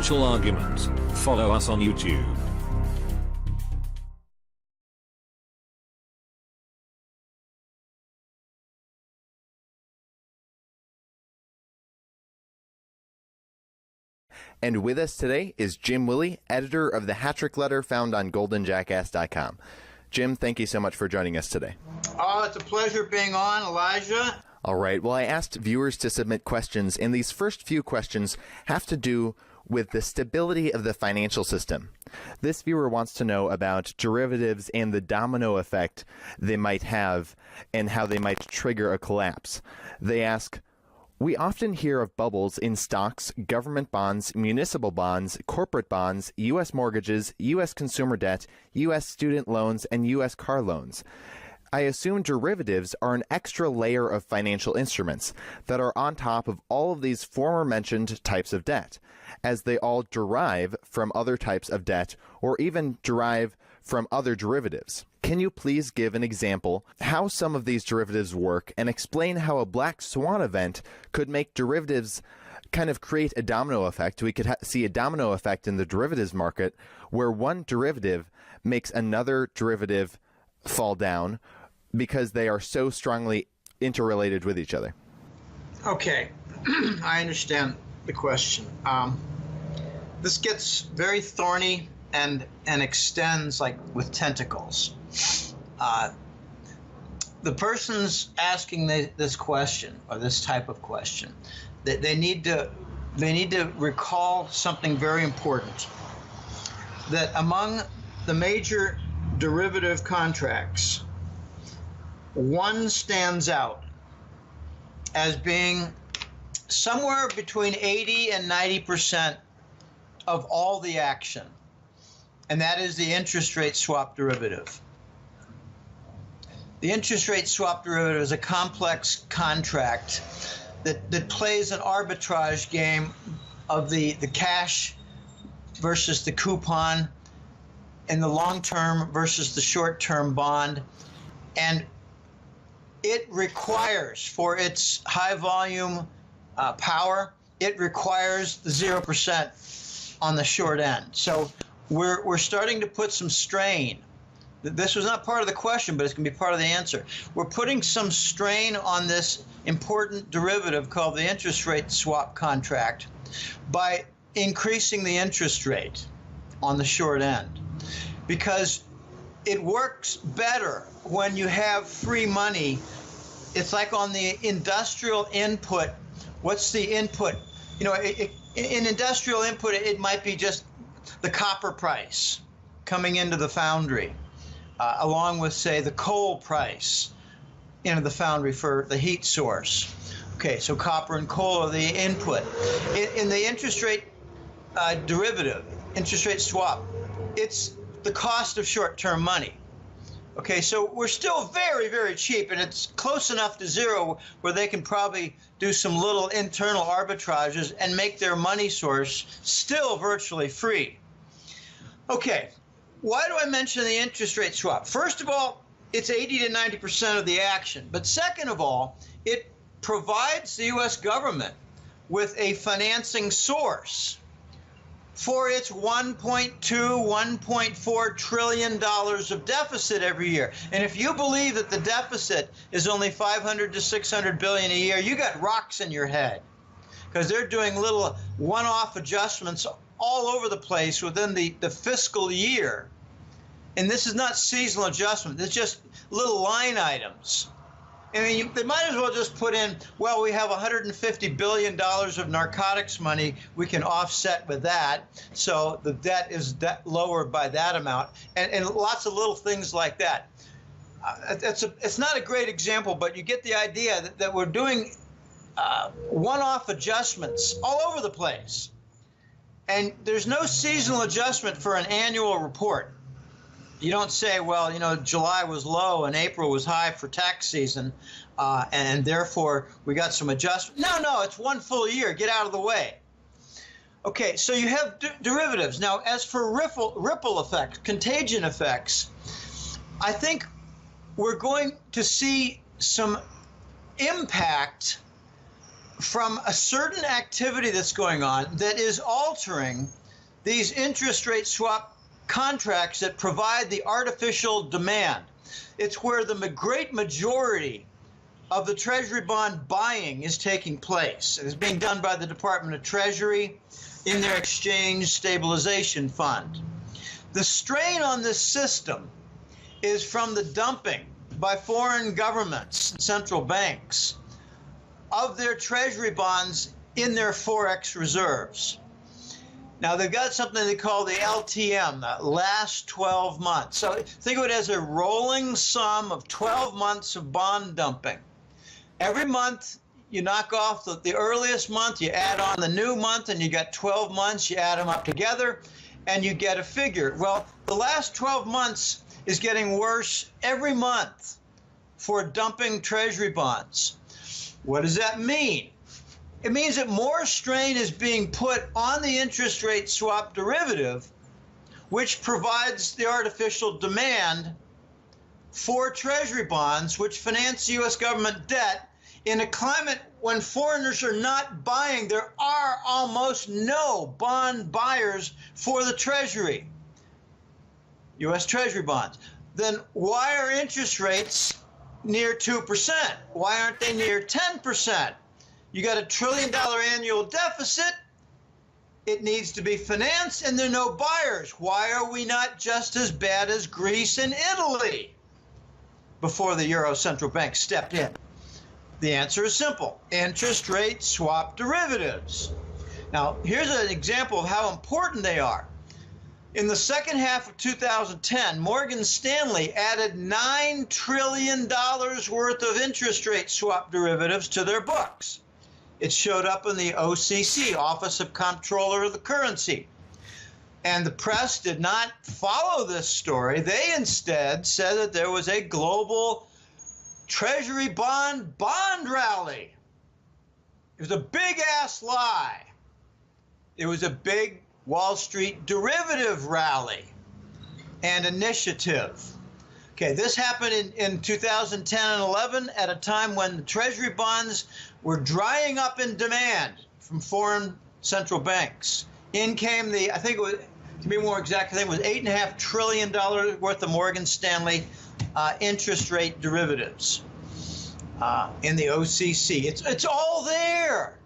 Financial Argument. Follow us on YouTube. And with us today is Jim Willie, editor of the Hat-Trick Letter found on goldenjackass.com. Jim, thank you so much for joining us today. Oh, it's a pleasure being on, Elijah. All right. Well, I asked viewers to submit questions, and these first few questions have to do with the stability of the financial system. This viewer wants to know about derivatives and the domino effect they might have and how they might trigger a collapse. They ask, we often hear of bubbles in stocks, government bonds, municipal bonds, corporate bonds, U.S. mortgages, U.S. consumer debt, U.S. student loans, and U.S. car loans. I assume derivatives are an extra layer of financial instruments that are on top of all of these former mentioned types of debt, as they all derive from other types of debt or even derive from other derivatives. Can you please give an example how some of these derivatives work and explain how a black swan event could make derivatives kind of create a domino effect? We could see a domino effect in the derivatives market where one derivative makes another derivative fall down because they are so strongly interrelated with each other. Okay, I understand the question. This gets very thorny and extends like with tentacles. The person's asking this question, or this type of question, that they need to recall something very important, that among the major derivative contracts, one stands out as being somewhere between 80 and 90% of all the action, and that is the interest rate swap derivative. The interest rate swap derivative is a complex contract that plays an arbitrage game of the cash versus the coupon and the long-term versus the short-term bond, and it requires, for its high volume power, it requires the 0% on the short end. So we're starting to put some strain. This was not part of the question, but it's going to be part of the answer. We're putting some strain on this important derivative called the interest rate swap contract by increasing the interest rate on the short end, because it works better when you have free money. It's like on the industrial input. What's the input? You know, in industrial input, it might be just the copper price coming into the foundry, along with, say, the coal price into the foundry for the heat source. Okay, so copper and coal are the input. In the interest rate derivative, interest rate swap, it's the cost of short-term money. Okay, so we're still very, very cheap, and it's close enough to zero where they can probably do some little internal arbitrages and make their money source still virtually free. Okay, why do I mention the interest rate swap? First of all, it's 80 to 90% of the action. But second of all, it provides the U.S. government with a financing source for its $1.2, $1.4 trillion of deficit every year. And if you believe that the deficit is only 500 to 600 billion a year, you got rocks in your head, because they're doing little one-off adjustments all over the place within the fiscal year. And this is not seasonal adjustment. It's just little line items. I mean, they might as well just put in, well, we have $150 billion of narcotics money. We can offset with that. So the debt is lowered by that amount. And lots of little things like that. It's not a great example, but you get the idea that we're doing one-off adjustments all over the place. And there's no seasonal adjustment for an annual report. You don't say, well, you know, July was low and April was high for tax season, and therefore we got some adjustment. No, it's one full year. Get out of the way. Okay, so you have derivatives. Now, as for ripple effects, contagion effects, I think we're going to see some impact from a certain activity that's going on that is altering these interest rate swap contracts that provide the artificial demand. It's where the great majority of the Treasury bond buying is taking place. It is being done by the Department of Treasury in their Exchange Stabilization Fund. The strain on this system is from the dumping by foreign governments, central banks, of their Treasury bonds in their Forex reserves. Now, they've got something they call the LTM, the last 12 months. So think of it as a rolling sum of 12 months of bond dumping. Every month, you knock off the earliest month, you add on the new month, and you got 12 months, you add them up together, and you get a figure. Well, the last 12 months is getting worse every month for dumping Treasury bonds. What does that mean? It means that more strain is being put on the interest rate swap derivative, which provides the artificial demand for Treasury bonds, which finance U.S. government debt in a climate when foreigners are not buying. There are almost no bond buyers for the Treasury, U.S. Treasury bonds. Then why are interest rates near 2%? Why aren't they near 10%? You got $1 trillion annual deficit. It needs to be financed, and there are no buyers. Why are we not just as bad as Greece and Italy before the Euro Central Bank stepped in? The answer is simple: interest rate swap derivatives. Now, here's an example of how important they are. In the second half of 2010, Morgan Stanley added $9 trillion worth of interest rate swap derivatives to their books. It showed up in the OCC, Office of Comptroller of the Currency. And the press did not follow this story. They instead said that there was a global Treasury bond rally. It was a big-ass lie. It was a big Wall Street derivative rally and initiative. Okay, this happened in 2010 and 11 at a time when the Treasury bonds were drying up in demand from foreign central banks. In came I think it was, to be more exact, I think it was $8.5 trillion worth of Morgan Stanley interest rate derivatives in the OCC. It's all there.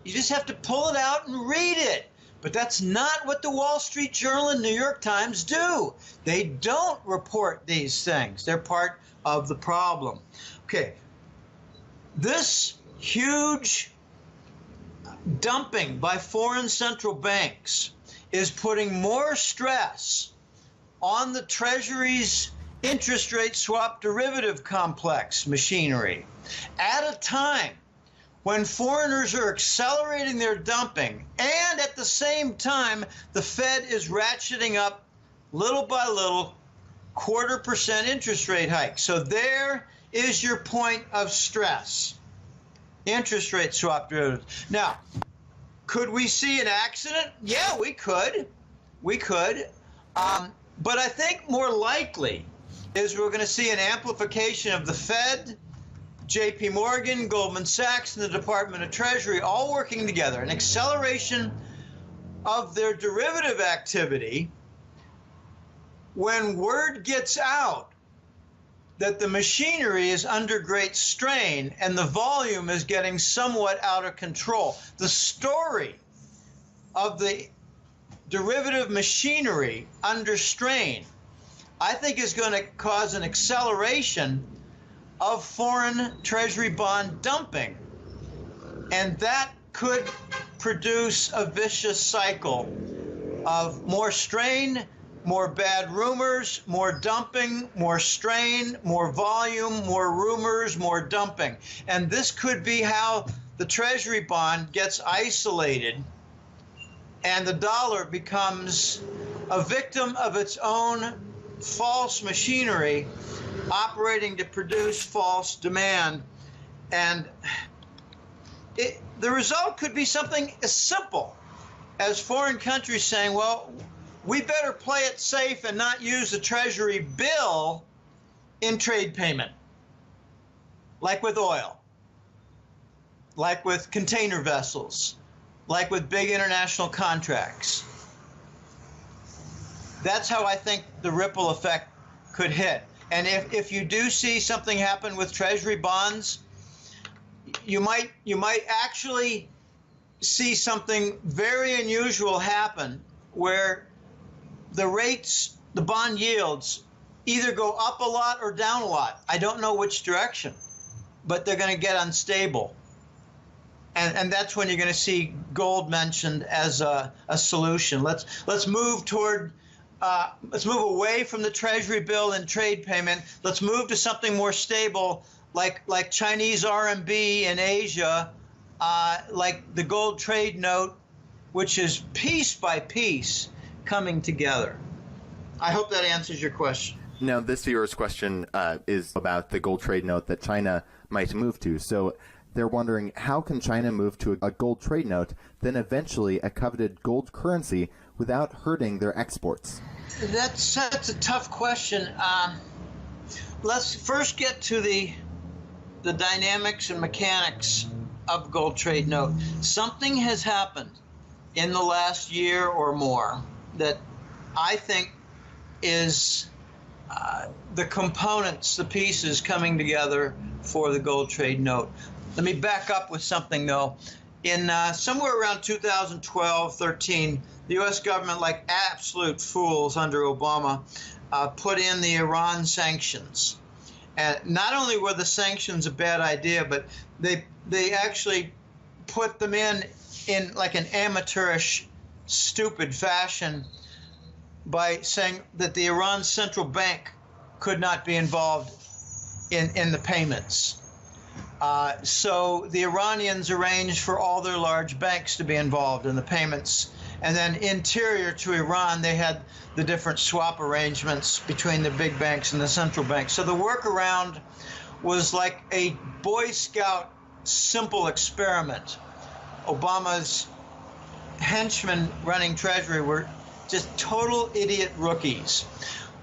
You just have to pull it out and read it. But that's not what the Wall Street Journal and New York Times do. They don't report these things. They're part of the problem. Okay, this huge dumping by foreign central banks is putting more stress on the Treasury's interest rate swap derivative complex machinery at a time when foreigners are accelerating their dumping, and at the same time, the Fed is ratcheting up little by little 0.25% interest rate hikes. So there is your point of stress. Interest rate swap derivatives. Now, could we see an accident? Yeah, we could. We could. But I think more likely is we're going to see an amplification of the Fed, J.P. Morgan, Goldman Sachs, and the Department of Treasury all working together, an acceleration of their derivative activity when word gets out that the machinery is under great strain and the volume is getting somewhat out of control. The story of the derivative machinery under strain, I think, is going to cause an acceleration of foreign Treasury bond dumping. And that could produce a vicious cycle of more strain, more bad rumors, more dumping, more strain, more volume, more rumors, more dumping. And this could be how the Treasury bond gets isolated and the dollar becomes a victim of its own false machinery operating to produce false demand. And the result could be something as simple as foreign countries saying, well, we better play it safe and not use the Treasury bill in trade payment, like with oil. like with container vessels, like with big international contracts. That's how I think the ripple effect could hit. And if you do see something happen with Treasury bonds, you might actually see something very unusual happen where the rates, the bond yields, either go up a lot or down a lot. I don't know which direction, but they're going to get unstable. And that's when you're going to see gold mentioned as a solution. Let's move toward let's move away from the Treasury bill and trade payment. Let's move to something more stable, like Chinese RMB in Asia, like the gold trade note, which is piece by piece coming together. I hope that answers your question. Now, this viewer's question is about the gold trade note that China might move to. So they're wondering, how can China move to a gold trade note, then eventually a coveted gold currency, without hurting their exports? That's a tough question. Let's first get to the dynamics and mechanics of gold trade note. Something has happened in the last year or more that I think is the components, the pieces coming together for the gold trade note. Let me back up with something, though. In somewhere around 2012, 13, the U.S. government, like absolute fools under Obama, put in the Iran sanctions. And not only were the sanctions a bad idea, but they actually put them in like an amateurish, stupid fashion by saying that the Iran central bank could not be involved in the payments. So the Iranians arranged for all their large banks to be involved in the payments. And then interior to Iran, they had the different swap arrangements between the big banks and the central banks. So the workaround was like a Boy Scout simple experiment. Obama's henchmen running Treasury were just total idiot rookies.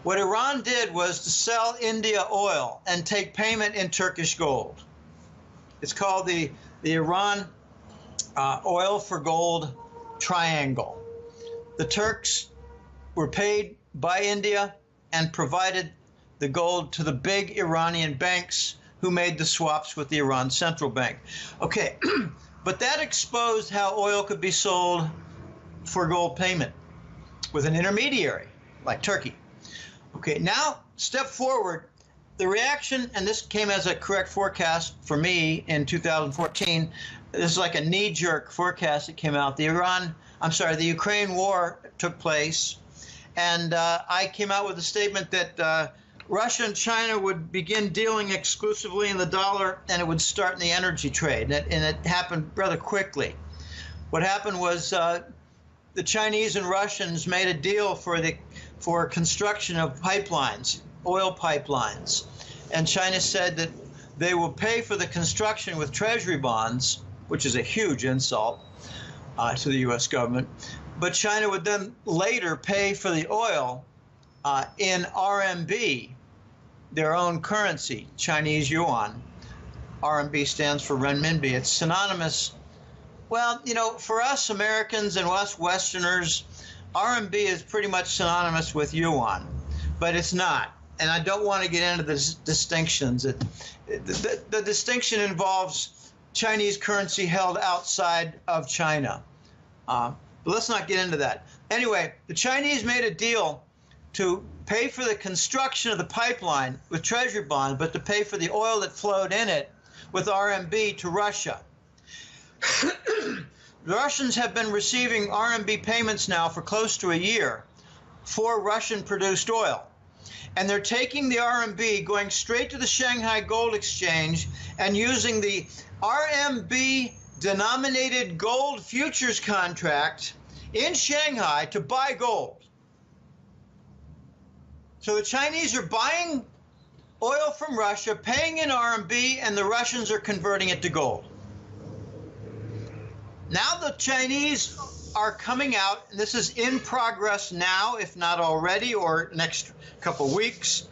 What Iran did was to sell India oil and take payment in Turkish gold. It's called the Iran oil for gold triangle. The Turks were paid by India and provided the gold to the big Iranian banks who made the swaps with the Iran central bank. Okay, but that exposed how oil could be sold for gold payment with an intermediary like Turkey. Okay, now step forward. The reaction, and this came as a correct forecast for me in 2014, this is like a knee-jerk forecast that came out. The Ukraine war took place, and I came out with a statement that Russia and China would begin dealing exclusively in the dollar, and it would start in the energy trade, and it happened rather quickly. What happened was the Chinese and Russians made a deal for construction of pipelines, oil pipelines. And China said that they will pay for the construction with Treasury bonds, which is a huge insult to the U.S. government. But China would then later pay for the oil in RMB, their own currency, Chinese yuan. RMB stands for renminbi. It's synonymous. Well, you know, for us Americans and us Westerners, RMB is pretty much synonymous with yuan, but it's not. And I don't want to get into the distinctions. The distinction involves Chinese currency held outside of China. But let's not get into that. Anyway, the Chinese made a deal to pay for the construction of the pipeline with Treasury bonds, but to pay for the oil that flowed in it with RMB to Russia. The Russians have been receiving RMB payments now for close to a year for Russian-produced oil. And they're taking the RMB, going straight to the Shanghai Gold Exchange, and using the RMB-denominated gold futures contract in Shanghai to buy gold. So the Chinese are buying oil from Russia, paying in RMB, and the Russians are converting it to gold. Now the Chinese are coming out, and this is in progress now, if not already, or next couple weeks.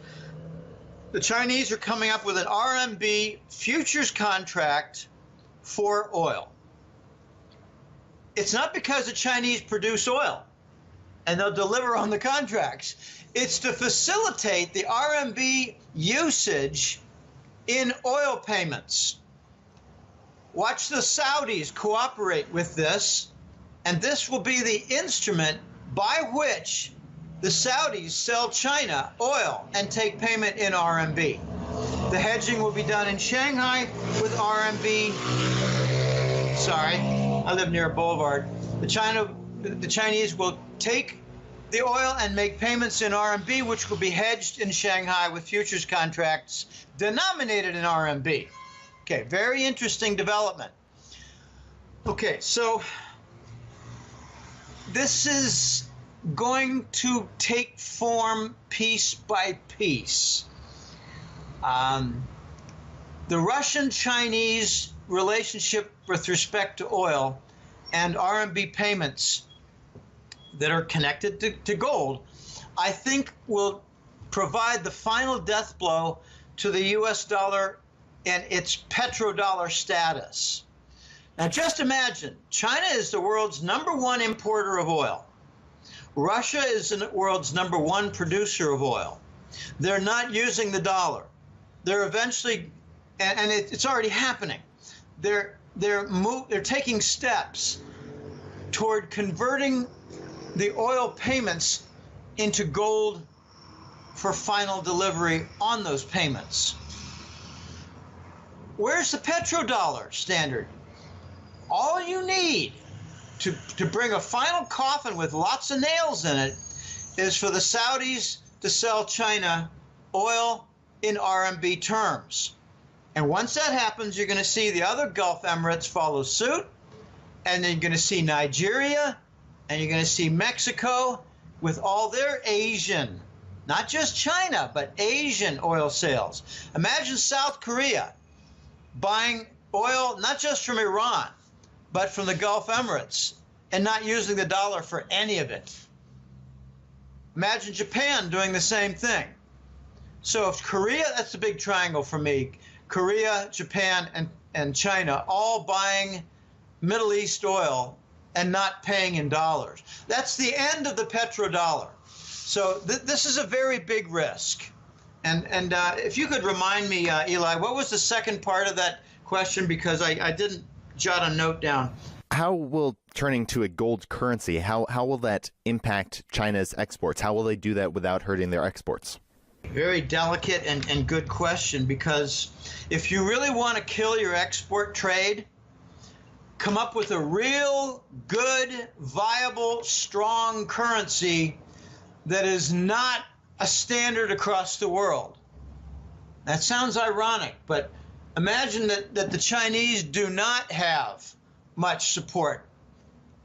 The Chinese are coming up with an RMB futures contract for oil. It's not because the Chinese produce oil and they'll deliver on the contracts. It's to facilitate the RMB usage in oil payments. Watch the Saudis cooperate with this, and this will be the instrument by which the Saudis sell China oil and take payment in RMB. The hedging will be done in Shanghai with RMB. Sorry, I live near a boulevard. The Chinese will take the oil and make payments in RMB, which will be hedged in Shanghai with futures contracts denominated in RMB. Okay, very interesting development. Okay, so this is going to take form piece by piece. The Russian-Chinese relationship with respect to oil and RMB payments that are connected to gold, I think will provide the final death blow to the US dollar and its petrodollar status. Now just imagine, China is the world's #1 importer of oil. Russia is the world's #1 producer of oil. They're not using the dollar. They're eventually, and it's already happening, they're taking steps toward converting the oil payments into gold for final delivery on those payments. Where's the petrodollar standard? All you need to bring a final coffin with lots of nails in it is for the Saudis to sell China oil in RMB terms. And once that happens, you're going to see the other Gulf Emirates follow suit, and then you're going to see Nigeria, and you're going to see Mexico with all their Asian, not just China, but Asian oil sales. Imagine South Korea buying oil not just from Iran, but from the Gulf Emirates and not using the dollar for any of it. Imagine Japan doing the same thing. So if Korea, that's the big triangle for me, Korea, Japan, and China all buying Middle East oil and not paying in dollars. That's the end of the petrodollar. So this is a very big risk. And if you could remind me, Eli, what was the second part of that question? Because I didn't jot a note down. How will turning to a gold currency, how will that impact China's exports? How will they do that without hurting their exports? Very delicate and good question, because if you really want to kill your export trade, come up with a real good, viable, strong currency that is not a standard across the world. That sounds ironic, but imagine that the Chinese do not have much support,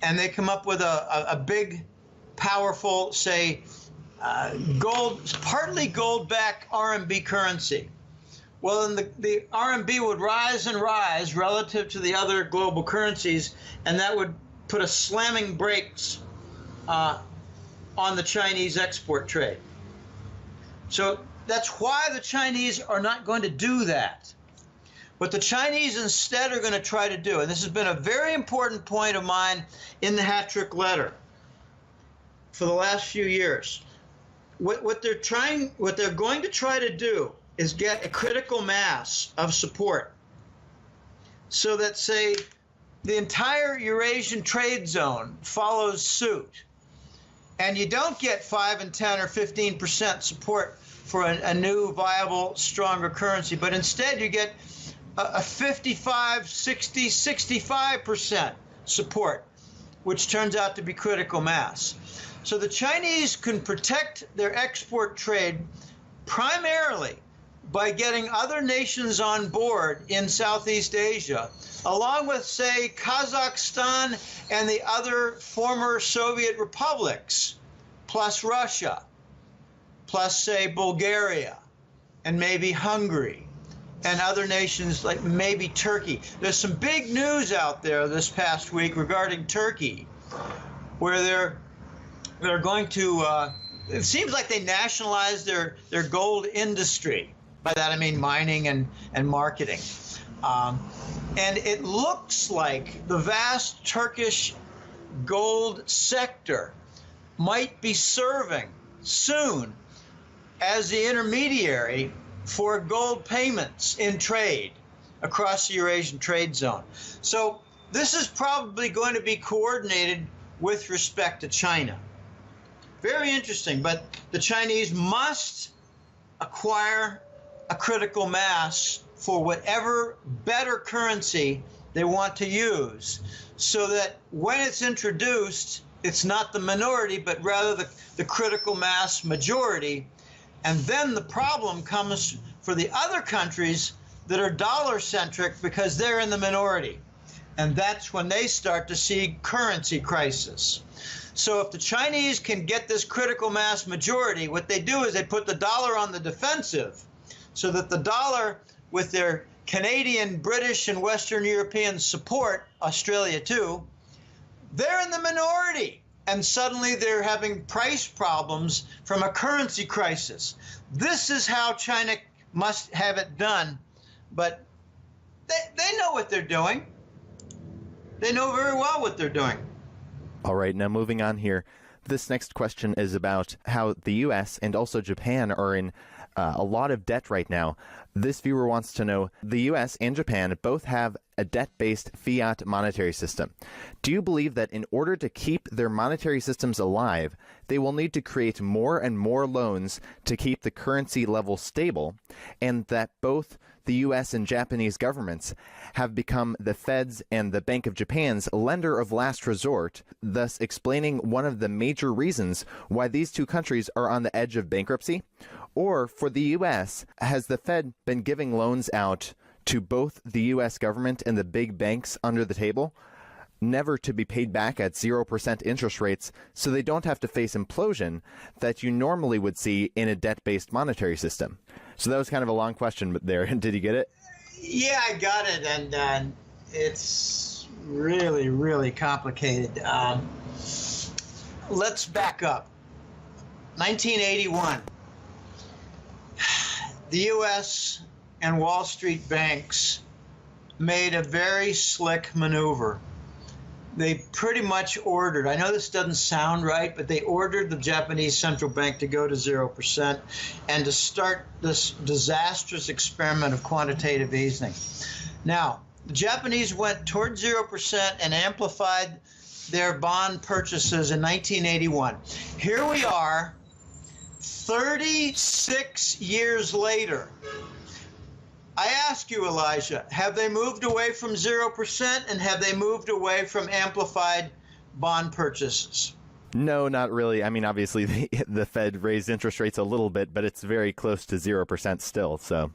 and they come up with a big, powerful, say, partly gold-backed RMB currency. Well, then the RMB would rise and rise relative to the other global currencies, and that would put a slamming brakes on the Chinese export trade. So that's why the Chinese are not going to do that. What the Chinese instead are going to try to do, and this has been a very important point of mine in the Hattrick letter for the last few years, what they're going to try to do is get a critical mass of support so that, say, the entire Eurasian trade zone follows suit, and you don't get 5 and 10 or 15% support for a new, viable, stronger currency, but instead you get a 55, 60, 65% support, which turns out to be critical mass. So the Chinese can protect their export trade primarily by getting other nations on board in Southeast Asia, along with, say, Kazakhstan and the other former Soviet republics, plus Russia, plus, say, Bulgaria, and maybe Hungary, and other nations like maybe Turkey. There's some big news out there this past week regarding Turkey, where they're going to, it seems like they nationalized their gold industry. By that I mean mining and marketing. And it looks like the vast Turkish gold sector might be serving soon as the intermediary for gold payments in trade across the Eurasian trade zone. So this is probably going to be coordinated with respect to China. Very interesting, but the Chinese must acquire a critical mass for whatever better currency they want to use, so that when it's introduced, it's not the minority, but rather the critical mass majority. And then the problem comes for the other countries that are dollar-centric because they're in the minority. And that's when they start to see currency crisis. So if the Chinese can get this critical mass majority, what they do is they put the dollar on the defensive, so that the dollar, with their Canadian, British, and Western European support, Australia too, they're in the minority. And suddenly they're having price problems from a currency crisis. This is how China must have it done. But they know what they're doing. They know very well what they're doing. All right, now moving on here. This next question is about how the U.S. and also Japan are in a lot of debt right now. This viewer wants to know, the U.S. and Japan both have a debt-based fiat monetary system. Do you believe that in order to keep their monetary systems alive, they will need to create more and more loans to keep the currency level stable, and that both the U.S. and Japanese governments have become the Fed's and the Bank of Japan's lender of last resort, thus explaining one of the major reasons why these two countries are on the edge of bankruptcy? Or for the U.S., has the Fed been giving loans out to both the U.S. government and the big banks under the table, never to be paid back at 0% interest rates, so they don't have to face implosion that you normally would see in a debt-based monetary system? So that was kind of a long question there. Did you get it? Yeah, I got it, and it's really, really complicated. Let's back up. 1981. The U.S. and Wall Street banks made a very slick maneuver. They pretty much ordered, I know this doesn't sound right, but they ordered the Japanese central bank to go to 0% and to start this disastrous experiment of quantitative easing. Now, the Japanese went toward 0% and amplified their bond purchases in 1981. Here we are, 36 years later. I ask you, Elijah, have they moved away from 0% and have they moved away from amplified bond purchases? No, not really. I mean, obviously, the Fed raised interest rates a little bit, but it's very close to 0% still. So,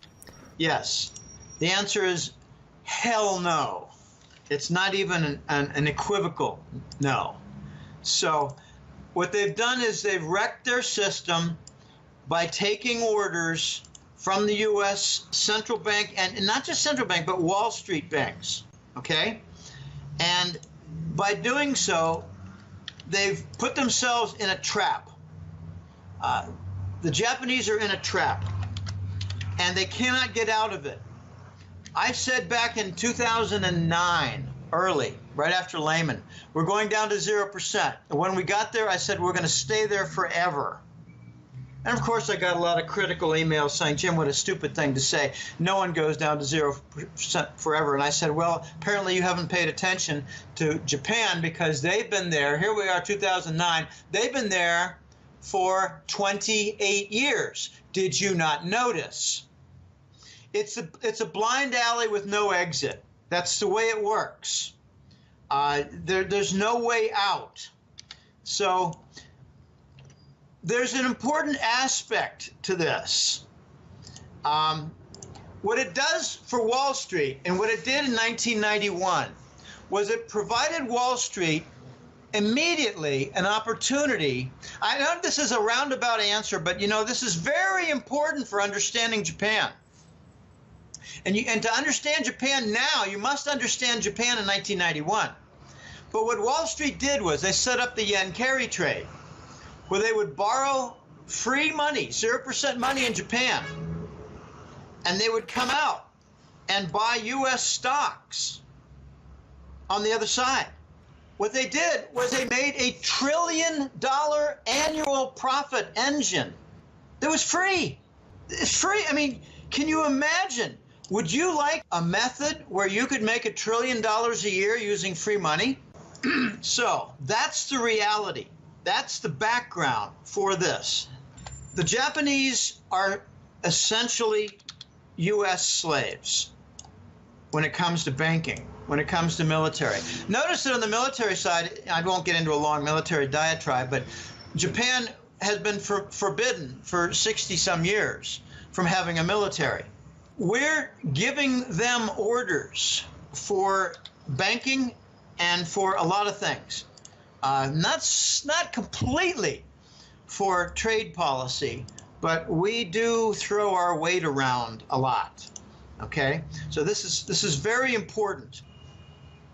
yes. The answer is hell no. It's not even an equivocal no. So what they've done is they've wrecked their system by taking orders from the U.S. central bank, and not just central bank, but Wall Street banks, okay? And by doing so, they've put themselves in a trap. The Japanese are in a trap, and they cannot get out of it. I said back in 2009, early, right after Lehman, we're going down to 0%. And when we got there, I said we're going to stay there forever. And of course, I got a lot of critical emails saying, Jim, what a stupid thing to say. No one goes down to 0% forever. And I said, well, apparently you haven't paid attention to Japan, because they've been there. Here we are, 2009. They've been there for 28 years. Did you not notice? It's a blind alley with no exit. That's the way it works. There's no way out. So there's an important aspect to this. What it does for Wall Street, and what it did in 1991, was it provided Wall Street immediately an opportunity. I know this is a roundabout answer, but you know, this is very important for understanding Japan. And to understand Japan now, you must understand Japan in 1991. But what Wall Street did was they set up the yen carry trade, where they would borrow free money, 0% money in Japan, and they would come out and buy U.S. stocks on the other side. What they did was they made a $1 trillion annual profit engine that was free. It's free. I mean, can you imagine? Would you like a method where you could make $1 trillion a year using free money? So that's the reality. That's the background for this. The Japanese are essentially U.S. slaves when it comes to banking, when it comes to military. Notice that on the military side, I won't get into a long military diatribe, but Japan has been forbidden for 60-some years from having a military. We're giving them orders for banking and for a lot of things. Not completely for trade policy, but we do throw our weight around a lot. Okay, so this is very important.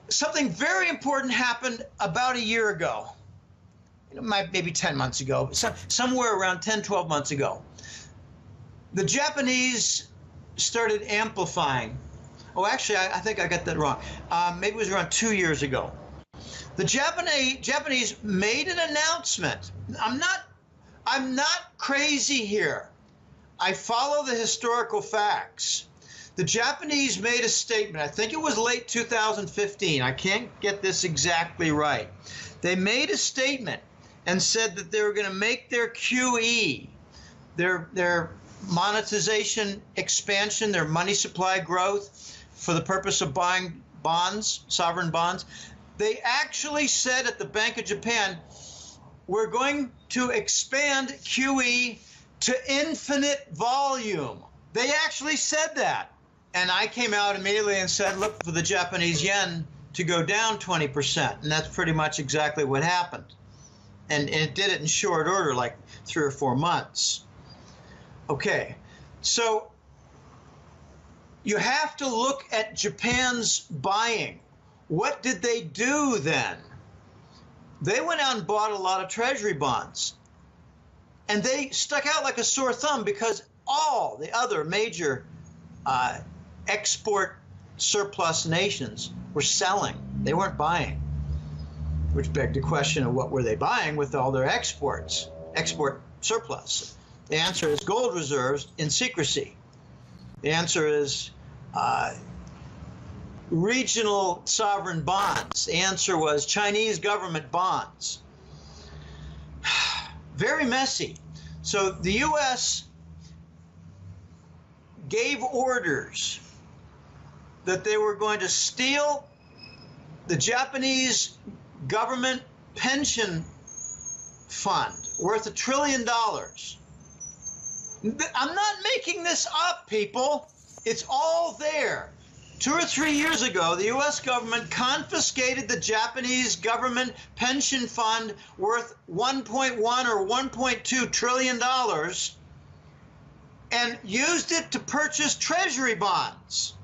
Something very important happened about a year ago, maybe 10 months ago, somewhere around 10, 12 months ago. The Japanese started amplifying. Oh, actually, I think I got that wrong. Maybe it was around 2 years ago. The Japanese made an announcement. I'm not crazy here. I follow the historical facts. The Japanese made a statement. I think it was late 2015. I can't get this exactly right. They made a statement and said that they were going to make their QE, their monetization expansion, their money supply growth for the purpose of buying bonds, sovereign bonds. They actually said at the Bank of Japan, we're going to expand QE to infinite volume. They actually said that. And I came out immediately and said, look for the Japanese yen to go down 20%. And that's pretty much exactly what happened. And it did it in short order, like 3 or 4 months. Okay, so you have to look at Japan's buying. What did they do then? They went out and bought a lot of treasury bonds. And they stuck out like a sore thumb because all the other major export surplus nations were selling. They weren't buying, which begged the question of what were they buying with all their exports, export surplus. The answer is gold reserves in secrecy. The answer is regional sovereign bonds. The answer was Chinese government bonds. Very messy. So the U.S. gave orders that they were going to steal the Japanese government pension fund worth $1 trillion. I'm not making this up, people. It's all there. 2 or 3 years ago, the U.S. government confiscated the Japanese government pension fund worth $1.1 or $1.2 trillion and used it to purchase treasury bonds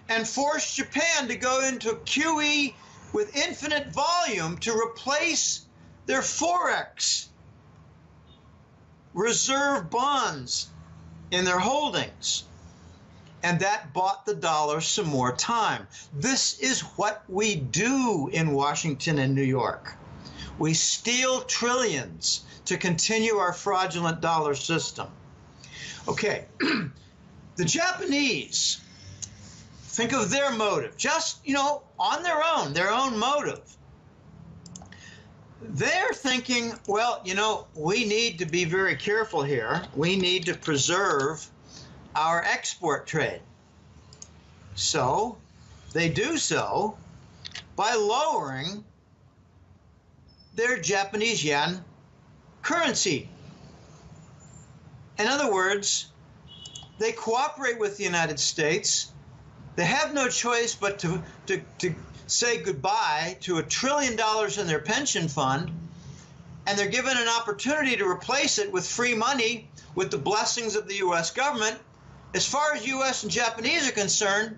and forced Japan to go into QE with infinite volume to replace their Forex reserve bonds in their holdings. And that bought the dollar some more time. This is what we do in Washington and New York. We steal trillions to continue our fraudulent dollar system. Okay, the Japanese, think of their motive, just, on their own motive. They're thinking, well, we need to be very careful here. We need to preserve our export trade. So they do so by lowering their Japanese yen currency. In other words, they cooperate with the United States. They have no choice but to say goodbye to $1 trillion in their pension fund, and they're given an opportunity to replace it with free money with the blessings of the U.S. government. As far as U.S. and Japanese are concerned,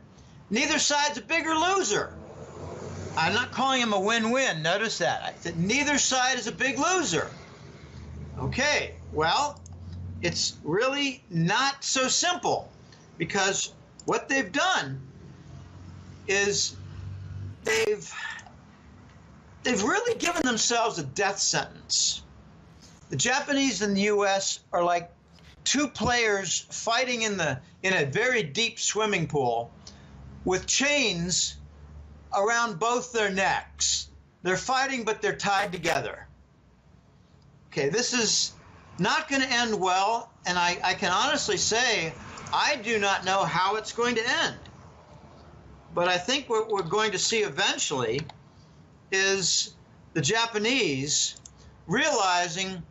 neither side's a bigger loser. I'm not calling them a win-win. Notice that. I said neither side is a big loser. Okay, well, it's really not so simple because What they've done is they've really given themselves a death sentence. The Japanese and the U.S. are like two players fighting in a very deep swimming pool with chains around both their necks. They're fighting, but they're tied together. Okay, this is not going to end well, and I can honestly say I do not know how it's going to end. But I think what we're going to see eventually is the Japanese realizing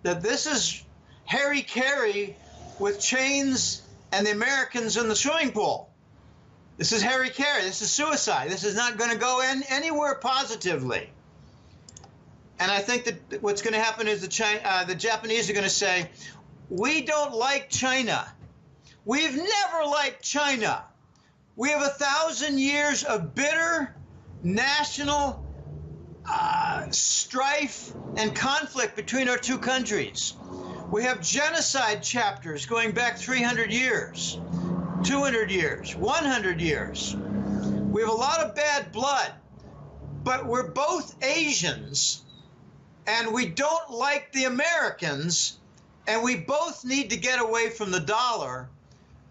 that this is Harry Carey with chains and the Americans in the swimming pool. This is Harry Carey. This is suicide. This is not going to go anywhere positively. And I think that what's going to happen is the Japanese are going to say, we don't like China. We've never liked China. We have 1,000 years of bitter national strife and conflict between our two countries. We have genocide chapters going back 300 years, 200 years, 100 years. We have a lot of bad blood, but we're both Asians, and we don't like the Americans, and we both need to get away from the dollar.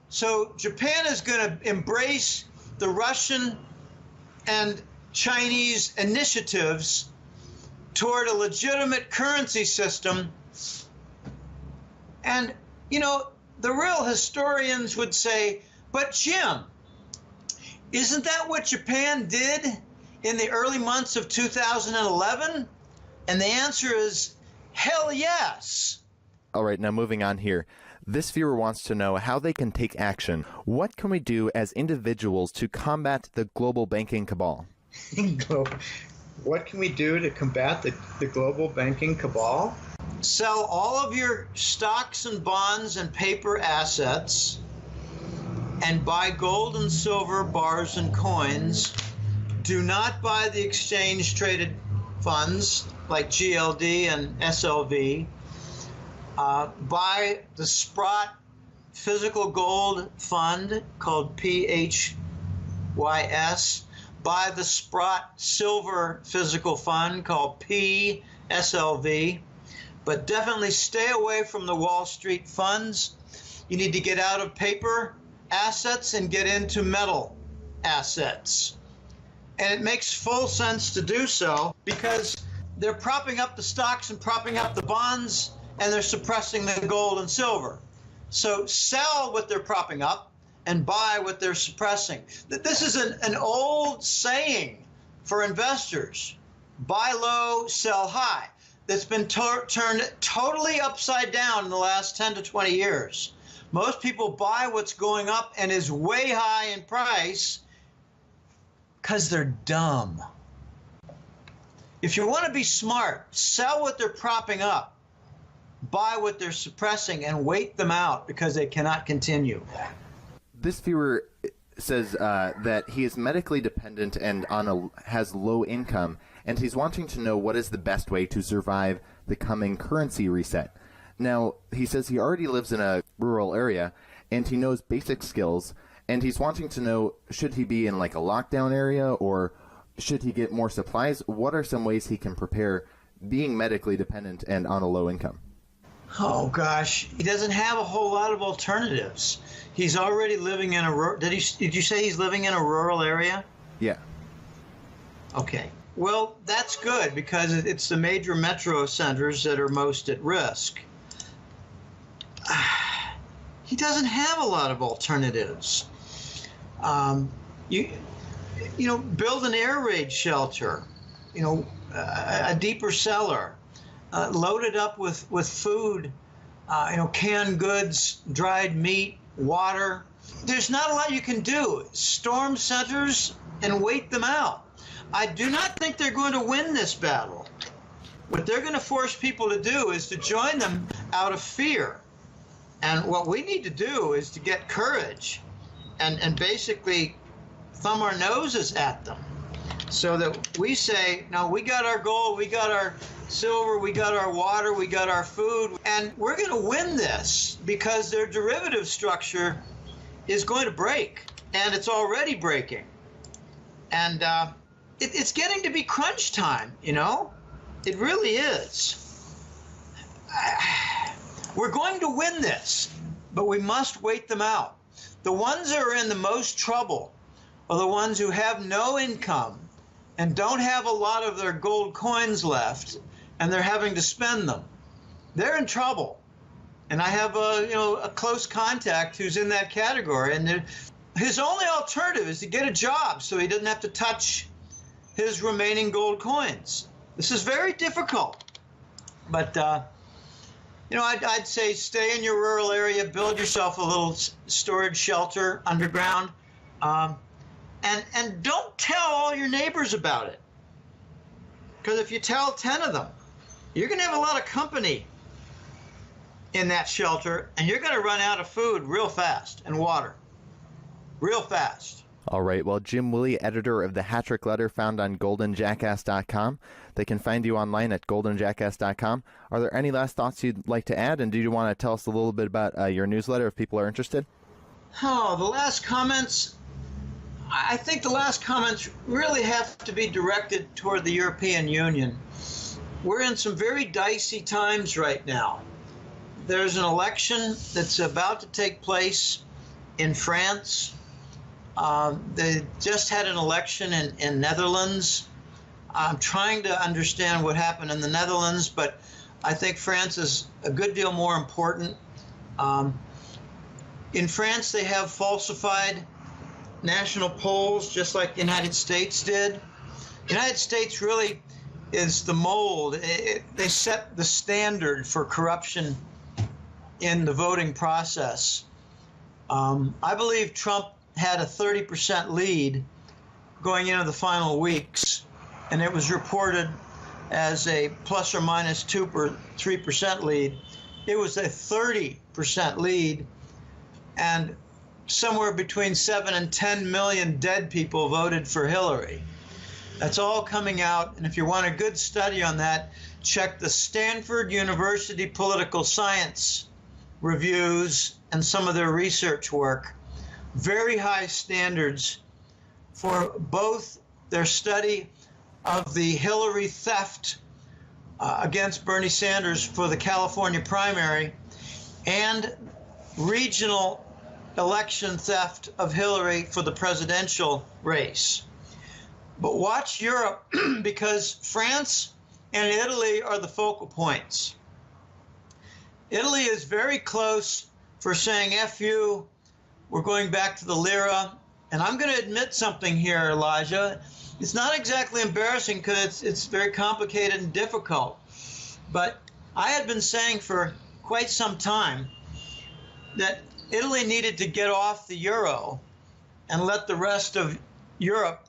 So Japan is going to embrace the Russian and Chinese initiatives toward a legitimate currency system. And, you know, the real historians would say, but Jim, isn't that what Japan did in the early months of 2011? And the answer is, hell yes. All right, now moving on here. This viewer wants to know how they can take action. What can we do as individuals to combat the global banking cabal? What can we do to combat the global banking cabal? Sell all of your stocks and bonds and paper assets and buy gold and silver bars and coins. Do not buy the exchange traded funds like GLD and SLV. Buy the Sprott Physical Gold Fund called PHYS. Buy the Sprott Silver Physical Fund called PSLV. But definitely stay away from the Wall Street funds. You need to get out of paper assets and get into metal assets. And it makes full sense to do so because they're propping up the stocks and propping up the bonds, and they're suppressing the gold and silver. So sell what they're propping up and buy what they're suppressing. This is an old saying for investors: buy low, sell high. That's been turned totally upside down in the last 10 to 20 years. Most people buy what's going up and is way high in price because they're dumb. If you want to be smart, sell what they're propping up, buy what they're suppressing, and wait them out because they cannot continue. This viewer says that he is medically dependent and has low income, and he's wanting to know what is the best way to survive the coming currency reset. Now, he says he already lives in a rural area, and he knows basic skills, and he's wanting to know, should he be in like a lockdown area, or should he get more supplies? What are some ways he can prepare being medically dependent and on a low income? Oh gosh, he doesn't have a whole lot of alternatives. He's already living in a did you say he's living in a rural area? Yeah. Okay. Well, that's good because it's the major metro centers that are most at risk. He doesn't have a lot of alternatives. You know, build an air raid shelter. You know, a deeper cellar. Load it up with food, you know, canned goods, dried meat, water. There's not a lot you can do. Storm centers and wait them out. I do not think they're going to win this battle. What they're going to force people to do is to join them out of fear. And what we need to do is to get courage and basically thumb our noses at them so that we say, no, we got our gold, we got our silver, we got our water, we got our food, and we're going to win this because their derivative structure is going to break. and it's already breaking. And it's getting to be crunch time, you know? It really is. We're going to win this, but we must wait them out. The ones that are in the most trouble are the ones who have no income and don't have a lot of their gold coins left, and they're having to spend them. They're in trouble. And I have a close contact who's in that category, and his only alternative is to get a job so he doesn't have to touch his remaining gold coins. This is very difficult, but I'd say stay in your rural area, build yourself a little storage shelter underground, and don't tell all your neighbors about it. Because if you tell 10 of them, you're going to have a lot of company in that shelter, and you're going to run out of food real fast and water real fast. All right. Well, Jim Willie, editor of the Hattrick Letter, found on goldenjackass.com. They can find you online at goldenjackass.com. Are there any last thoughts you'd like to add? And do you want to tell us a little bit about your newsletter if people are interested? Oh, the last comments. I think the last comments really have to be directed toward the European Union. We're in some very dicey times right now. There's an election that's about to take place in France. They just had an election in Netherlands. I'm trying to understand what happened in the Netherlands, but I think France is a good deal more important. In France, they have falsified national polls, just like the United States did. The United States really is the mold. They set the standard for corruption in the voting process. I believe Trump had a 30% lead going into the final weeks, and it was reported as a plus or minus 2 or 3% lead. It was a 30% lead, and somewhere between 7 and 10 million dead people voted for Hillary. That's all coming out, and if you want a good study on that, check the Stanford University Political Science reviews and some of their research work. Very high standards for both their study of the Hillary theft against Bernie Sanders for the California primary and regional election theft of Hillary for the presidential race. But watch Europe, because France and Italy are the focal points. Italy is very close for saying, F you, we're going back to the lira. And I'm going to admit something here, Elijah. It's not exactly embarrassing because it's very complicated and difficult. But I had been saying for quite some time that Italy needed to get off the euro and let the rest of Europe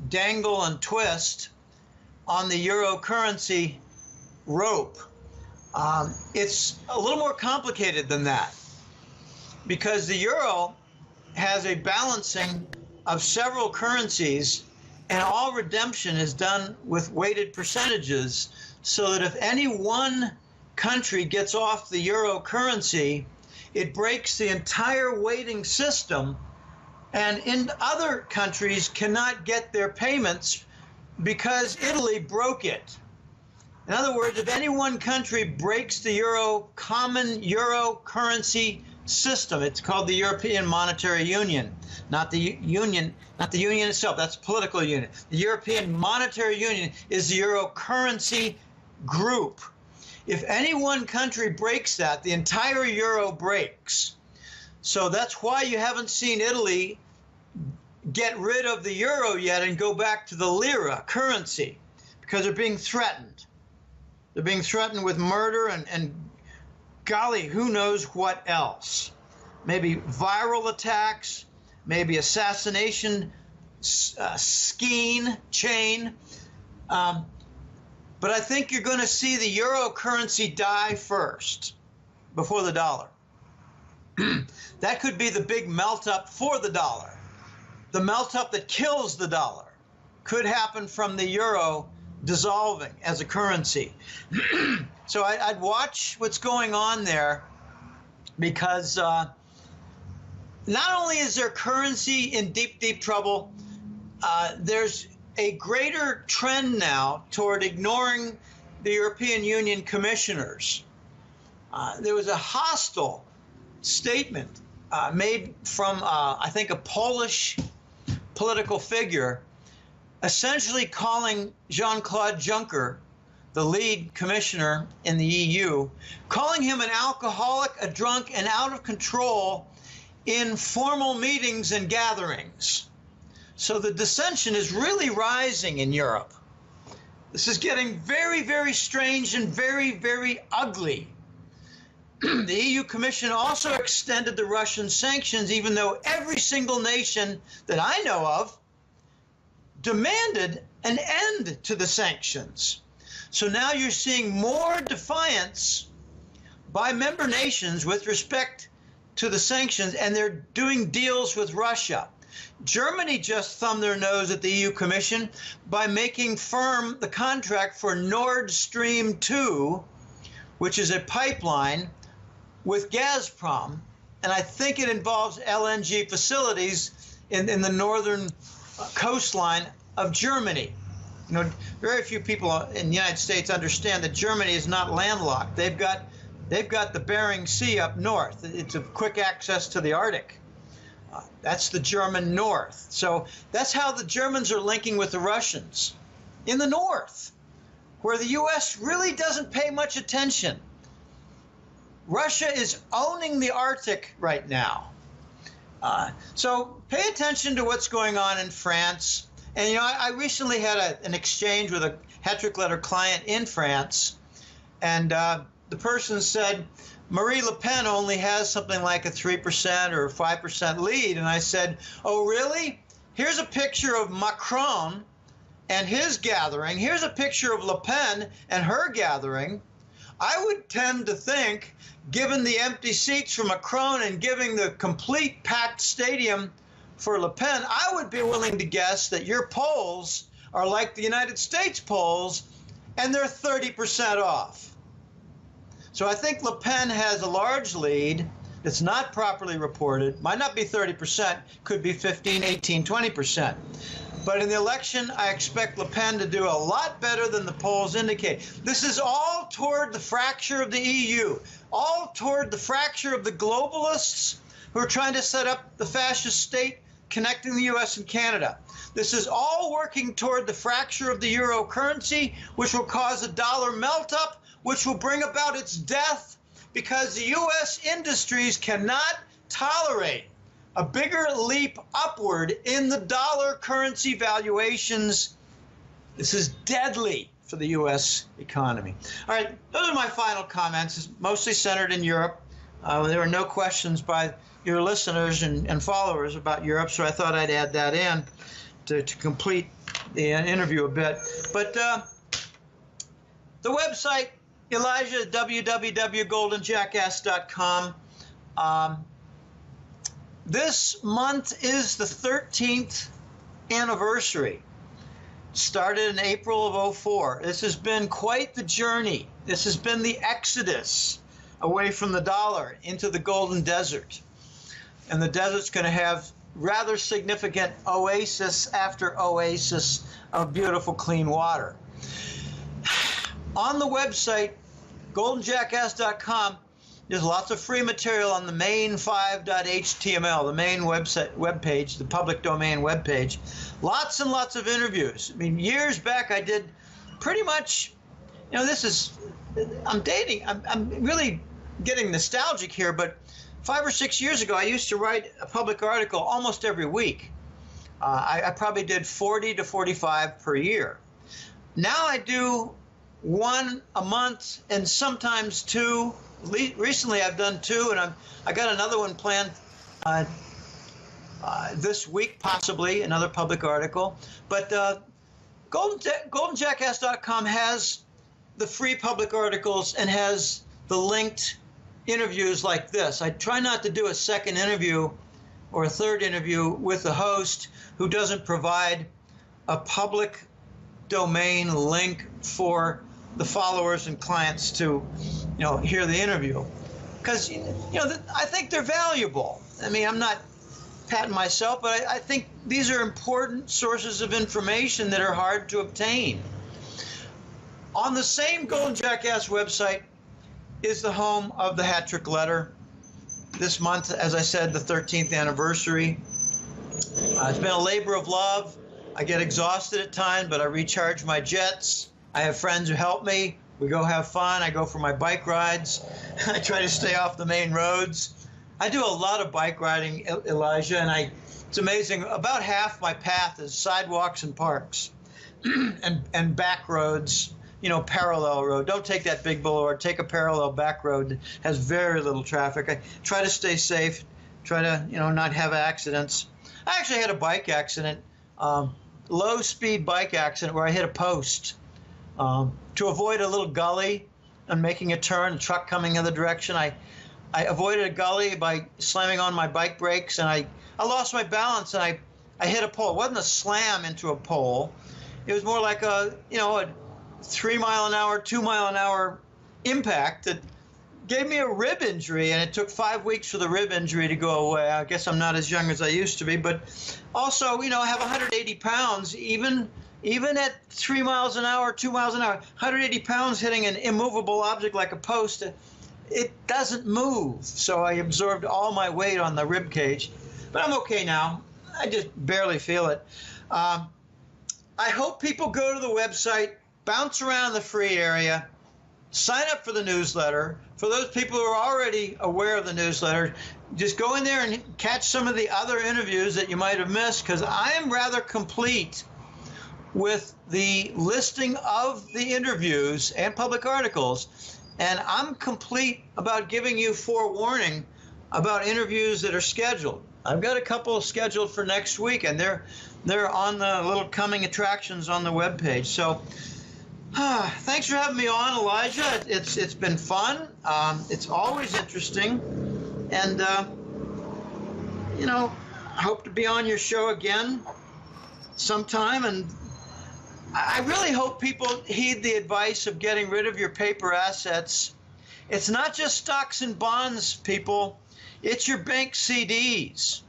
dangle and twist on the euro currency rope. It's a little more complicated than that, because the euro has a balancing of several currencies, and all redemption is done with weighted percentages, so that if any one country gets off the euro currency, it breaks the entire weighting system, and in other countries cannot get their payments because Italy broke it. In other words, if any one country breaks the common euro currency system, it's called the European Monetary Union, not the union itself. That's a political union. The European Monetary Union is the euro currency group. If any one country breaks that, the entire euro breaks. So that's why you haven't seen Italy get rid of the euro yet and go back to the lira currency, because they're being threatened. They're being threatened with murder and golly, who knows what else. Maybe viral attacks, maybe assassination chain. But I think you're going to see the euro currency die first before the dollar. That could be the big melt up for the dollar. The melt up that kills the dollar could happen from the euro dissolving as a currency. So I'd watch what's going on there, because not only is their currency in deep, deep trouble, there's a greater trend now toward ignoring the European Union commissioners. There was a hostile statement made from, I think, a Polish political figure, essentially calling Jean-Claude Juncker, the lead commissioner in the EU, calling him an alcoholic, a drunk, and out of control in formal meetings and gatherings. So the dissension is really rising in Europe. This is getting very, very strange and very, very ugly. The EU Commission also extended the Russian sanctions, even though every single nation that I know of demanded an end to the sanctions. So now you're seeing more defiance by member nations with respect to the sanctions, and they're doing deals with Russia. Germany just thumbed their nose at the EU Commission by making firm the contract for Nord Stream 2, which is a pipeline with Gazprom, and I think it involves LNG facilities in the northern coastline of Germany. You know, very few people in the United States understand that Germany is not landlocked. They've got the Bering Sea up north. It's a quick access to the Arctic. That's the German north. So that's how the Germans are linking with the Russians in the north, where the U.S. really doesn't pay much attention. Russia is owning the Arctic right now. So pay attention to what's going on in France. And, you know, I recently had an exchange with a Hetrick letter client in France, and the person said, Marie Le Pen only has something like a 3% or 5% lead. And I said, oh, really? Here's a picture of Macron and his gathering. Here's a picture of Le Pen and her gathering. I would tend to think, given the empty seats for Macron and giving the complete packed stadium for Le Pen, I would be willing to guess that your polls are like the United States polls, and they're 30% off. So I think Le Pen has a large lead that's not properly reported. Might not be 30%, could be 15, 18, 20%. But in the election, I expect Le Pen to do a lot better than the polls indicate. This is all toward the fracture of the EU, all toward the fracture of the globalists who are trying to set up the fascist state connecting the U.S. and Canada. This is all working toward the fracture of the euro currency, which will cause a dollar melt-up, which will bring about its death, because the U.S. industries cannot tolerate a bigger leap upward in the dollar currency valuations. This is deadly for the U.S. economy. All right, those are my final comments. It's mostly centered in Europe. There were no questions by your listeners and followers about Europe, so I thought I'd add that in to complete the interview a bit. But the website, Elijah, www.goldenjackass.com. This month is the 13th anniversary. Started in April of 2004. This has been quite the journey. This has been the exodus away from the dollar into the golden desert. And the desert's going to have rather significant oasis after oasis of beautiful clean water. On the website, goldenjackass.com, there's lots of free material on the main5.html, the main web page, the public domain web page. Lots and lots of interviews. I mean, years back I did pretty much, you know, I'm really getting nostalgic here, but 5 or 6 years ago I used to write a public article almost every week. I probably did 40 to 45 per year. Now I do one a month and sometimes two. Recently I've done two, and I got another one planned this week, possibly another public article. But goldenjackass.com has the free public articles and has the linked interviews like this. I try not to do a second interview or a third interview with the host who doesn't provide a public domain link for the followers and clients to, hear the interview, because I think they're valuable. I mean, I'm not patent myself, but I think these are important sources of information that are hard to obtain. On the same Golden Jackass website is the home of the Hat Trick Letter. This month, as I said, the 13th anniversary. It's been a labor of love. I get exhausted at times, but I recharge my jets. I have friends who help me. We go have fun. I go for my bike rides. I try to stay off the main roads. I do a lot of bike riding, Elijah, and it's amazing. About half my path is sidewalks and parks and back roads, parallel road. Don't take that big boulevard. Take a parallel back road that has very little traffic. I try to stay safe, try to, not have accidents. I actually had a bike accident, low-speed bike accident where I hit a post. To avoid a little gully and making a turn, a truck coming in the direction, I avoided a gully by slamming on my bike brakes, and I lost my balance, and I hit a pole. It wasn't a slam into a pole. It was more like a 3-mile-an-hour, 2-mile-an-hour impact that gave me a rib injury, and it took 5 weeks for the rib injury to go away. I guess I'm not as young as I used to be, but also, I have 180 pounds, even at 3 miles an hour, 2 miles an hour, 180 pounds hitting an immovable object like a post, it doesn't move. So I absorbed all my weight on the rib cage, but I'm okay now. I just barely feel it. I hope people go to the website, bounce around the free area, sign up for the newsletter. For those people who are already aware of the newsletter, just go in there and catch some of the other interviews that you might have missed, because I am rather complete with the listing of the interviews and public articles, and I'm complete about giving you forewarning about interviews that are scheduled. I've got a couple scheduled for next week, and they're on the little coming attractions on the webpage. So thanks for having me on, Elijah. It's been fun. It's always interesting, and I hope to be on your show again sometime. And I really hope people heed the advice of getting rid of your paper assets. It's not just stocks and bonds, people. It's your bank CDs.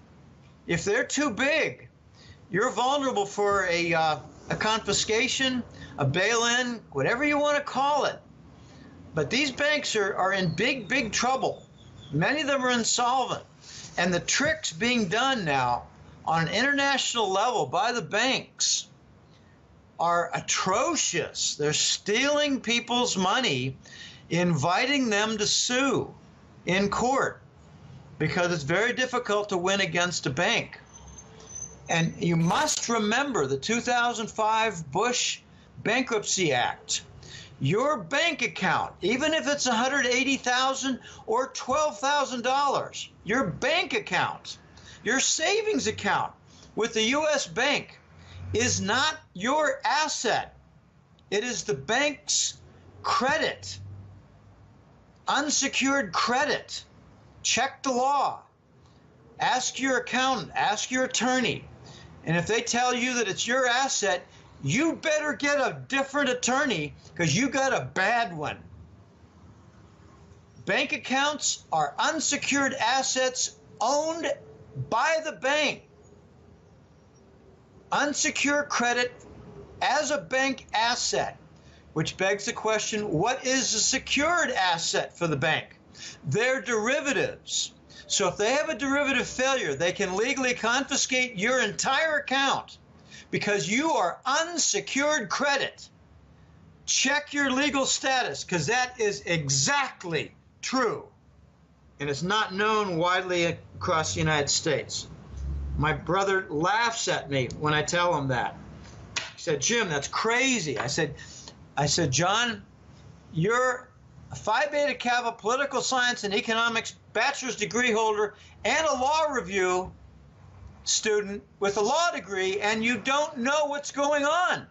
If they're too big, you're vulnerable for a confiscation, a bail-in, whatever you want to call it. But these banks are in big, big trouble. Many of them are insolvent. And the tricks being done now on an international level by the banks are atrocious. They're stealing people's money, inviting them to sue in court because it's very difficult to win against a bank. And you must remember the 2005 Bush Bankruptcy Act. Your bank account, even if it's $180,000 or $12,000, your bank account, your savings account with the U.S. Bank is not your asset. It is the bank's credit, unsecured credit. Check the law. Ask your accountant, ask your attorney. And if they tell you that it's your asset, you better get a different attorney because you got a bad one. Bank accounts are unsecured assets owned by the bank. Unsecured credit as a bank asset, which begs the question, what is a secured asset for the bank? They're derivatives. So if they have a derivative failure, they can legally confiscate your entire account because you are unsecured credit. Check your legal status, because that is exactly true. And it's not known widely across the United States. My brother laughs at me when I tell him that. He said, Jim, that's crazy. I said, John, you're a Phi Beta Kappa political science and economics bachelor's degree holder and a law review student with a law degree, and you don't know what's going on.